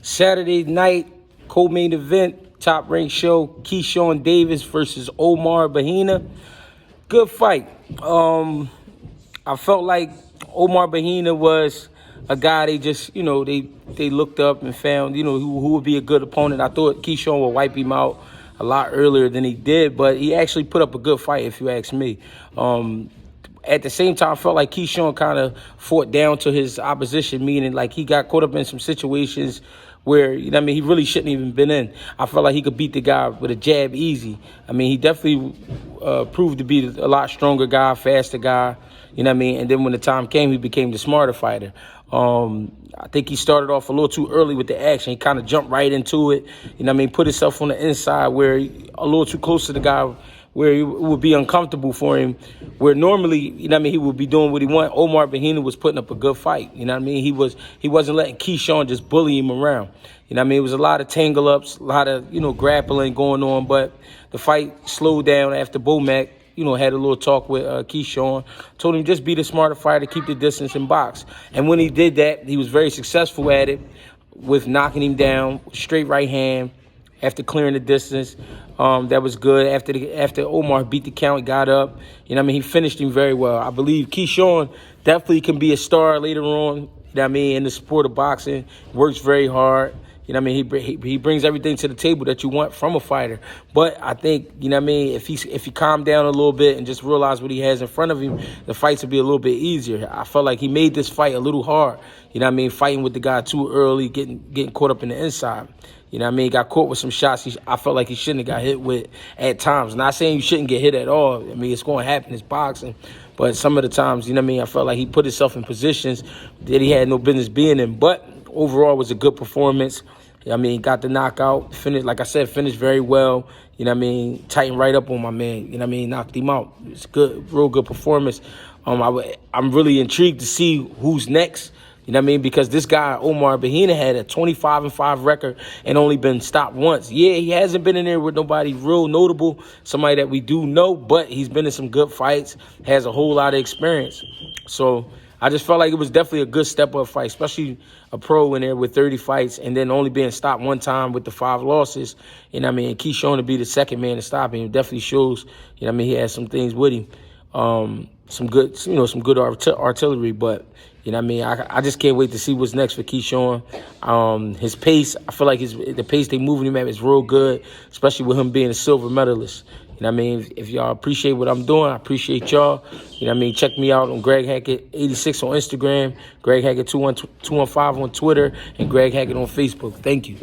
Saturday night, co-main event, top-ranked show, Keyshawn Davis versus Omar Bahena. Good fight. I felt like Omar Bahena was a guy they just, they looked up and found, who would be a good opponent. I thought Keyshawn would wipe him out a lot earlier than he did, but he actually put up a good fight, if you ask me. At the same time, I felt like Keyshawn kind of fought down to his opposition, meaning like he got caught up in some situations where, he really shouldn't even been in. I felt like he could beat the guy with a jab easy. He definitely proved to be a lot stronger guy, faster guy, And then when the time came, he became the smarter fighter. I think he started off a little too early with the action. He kind of jumped right into it, put himself on the inside where a little too close to the guy, where it would be uncomfortable for him, where normally, he would be doing what he wanted. Omar Bahena was putting up a good fight, He wasn't letting Keyshawn just bully him around. It was a lot of tangle-ups, a lot of, grappling going on, but the fight slowed down after Bomac, had a little talk with Keyshawn, told him just be the smarter fighter, keep the distance and box. And when he did that, he was very successful at it with knocking him down, straight right hand, after clearing the distance. That was good. After Omar beat the count, he got up. He finished him very well. I believe Keyshawn definitely can be a star later on, in the sport of boxing. Works very hard. He brings everything to the table that you want from a fighter. But I think, if he calmed down a little bit and just realized what he has in front of him, the fights would be a little bit easier. I felt like he made this fight a little hard. Fighting with the guy too early, getting caught up in the inside. Got caught with some shots I felt like he shouldn't have got hit with at times. Not saying you shouldn't get hit at all. It's going to happen. It's boxing. But some of the times, I felt like he put himself in positions that he had no business being in. But overall, it was a good performance. Got the knockout. Finished, like I said, finished very well. Tightened right up on my man. Knocked him out. It's good, real good performance. I'm really intrigued to see who's next. Because this guy, Omar Bahena, had a 25-5 record and only been stopped once. Yeah, he hasn't been in there with nobody real notable, somebody that we do know, but he's been in some good fights, has a whole lot of experience. So I just felt like it was definitely a good step-up fight, especially a pro in there with 30 fights and then only being stopped one time with the 5 losses. And Keyshawn to be the second man to stop him, it definitely shows, he has some things with him. Some good artillery, but I just can't wait to see what's next for Keyshawn. His pace, I feel like the pace they moving him at is real good, especially with him being a silver medalist. If y'all appreciate what I'm doing, I appreciate y'all. Check me out on Greg Hackett 86 on Instagram, Greg Hackett 215 on Twitter, and Greg Hackett on Facebook. Thank you.